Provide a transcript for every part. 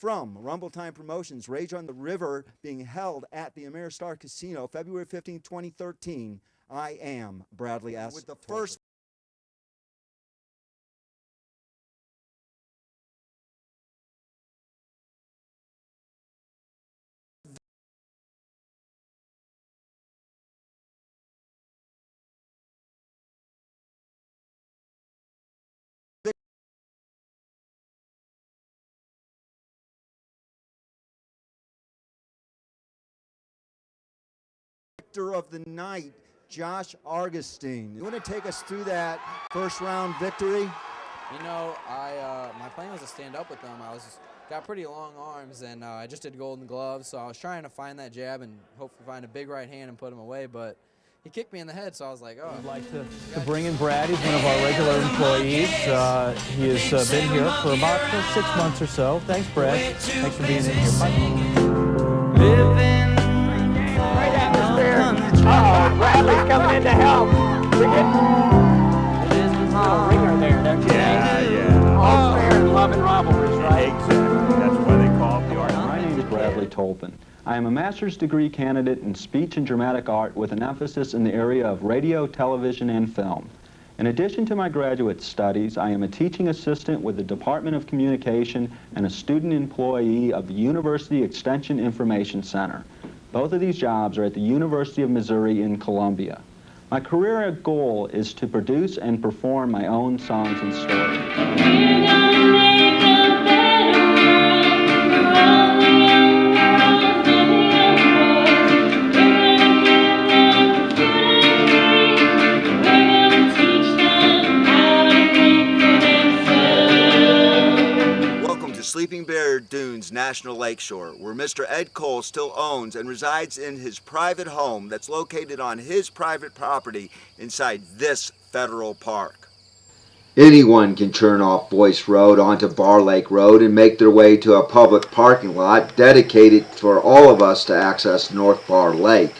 from Rumble Time Promotions, Rage on the River, being held at the Ameristar Casino, February 15, 2013. I am Bradley S. With the first victor of the night, Josh Augustine. You want to take us through that first round victory? You know, my plan was to stand up with them. Got pretty long arms, and I just did Golden Gloves, so I was trying to find that jab and hopefully find a big right hand and put him away, but he kicked me in the head, so I was like, oh. I'd like to bring in Brad. He's one of our regular employees. He has been here for about 6 months or so. Thanks, Brad. Thanks for being in here. Great atmosphere. Oh, Bradley's coming in to help. We're getting a ringer there, don't you? Yeah. All fair and love and rivalries, right? Exactly. That's why they call it the art. My name is Bradley Tolpin. I am a master's degree candidate in speech and dramatic art with an emphasis in the area of radio, television, and film. In addition to my graduate studies, I am a teaching assistant with the Department of Communication and a student employee of the University Extension Information Center. Both of these jobs are at the University of Missouri in Columbia. My career goal is to produce and perform my own songs and stories. Sleeping Bear Dunes National Lakeshore, where Mr. Ed Cole still owns and resides in his private home that's located on his private property inside this federal park. Anyone can turn off Boyce Road onto Bar Lake Road and make their way to a public parking lot dedicated for all of us to access North Bar Lake.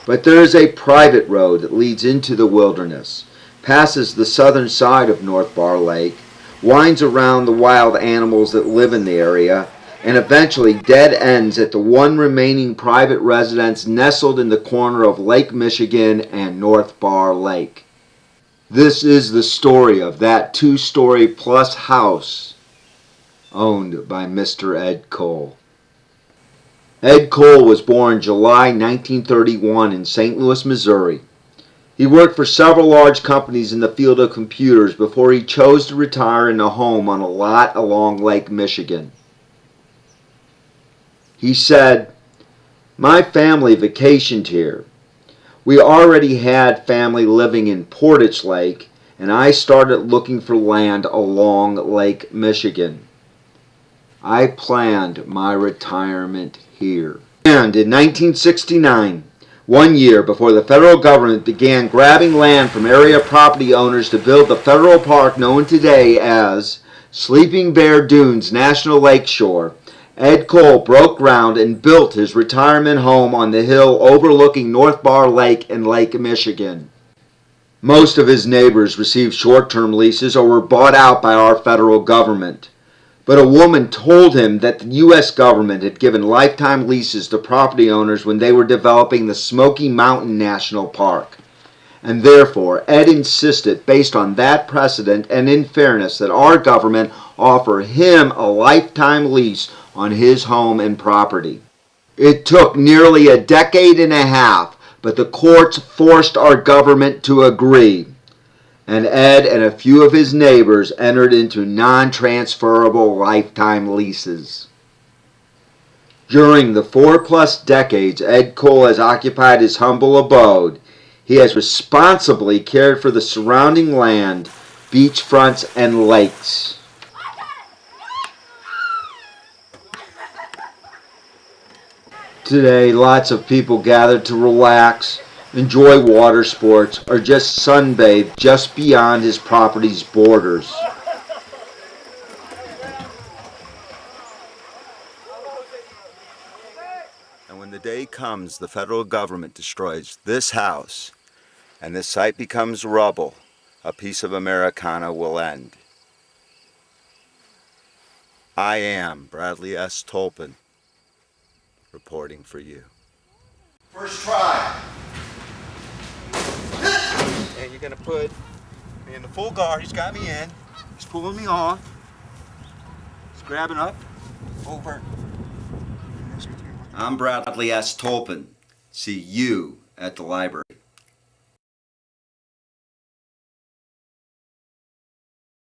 But there is a private road that leads into the wilderness, passes the southern side of North Bar Lake, winds around the wild animals that live in the area, and eventually dead ends at the one remaining private residence nestled in the corner of Lake Michigan and North Bar Lake. This is the story of that 2-story plus house owned by Mr. Ed Cole. Ed Cole was born July 1931 in St. Louis, Missouri. He worked for several large companies in the field of computers before he chose to retire in a home on a lot along Lake Michigan. He said, "My family vacationed here. We already had family living in Portage Lake, and I started looking for land along Lake Michigan. I planned my retirement here." And in 1969, 1 year before the federal government began grabbing land from area property owners to build the federal park known today as Sleeping Bear Dunes National Lakeshore, Ed Cole broke ground and built his retirement home on the hill overlooking North Bar Lake and Lake Michigan. Most of his neighbors received short-term leases or were bought out by our federal government. But a woman told him that the U.S. government had given lifetime leases to property owners when they were developing the Smoky Mountain National Park. And therefore, Ed insisted, based on that precedent and in fairness, that our government offer him a lifetime lease on his home and property. It took nearly a decade and a half, but the courts forced our government to agree. And Ed and a few of his neighbors entered into non-transferable lifetime leases. During the 4+ decades Ed Cole has occupied his humble abode, he has responsibly cared for the surrounding land, beachfronts, and lakes. Today, lots of people gather to relax, enjoy water sports, or just sunbathe just beyond his property's borders. And when the day comes the federal government destroys this house and this site becomes rubble, a piece of Americana will end. I am Bradley S. Tolpin, reporting for you. First try. And you're gonna put me in the full guard. He's got me in. He's pulling me off. He's grabbing up. Over. I'm Bradley S. Tolpin. See you at the library.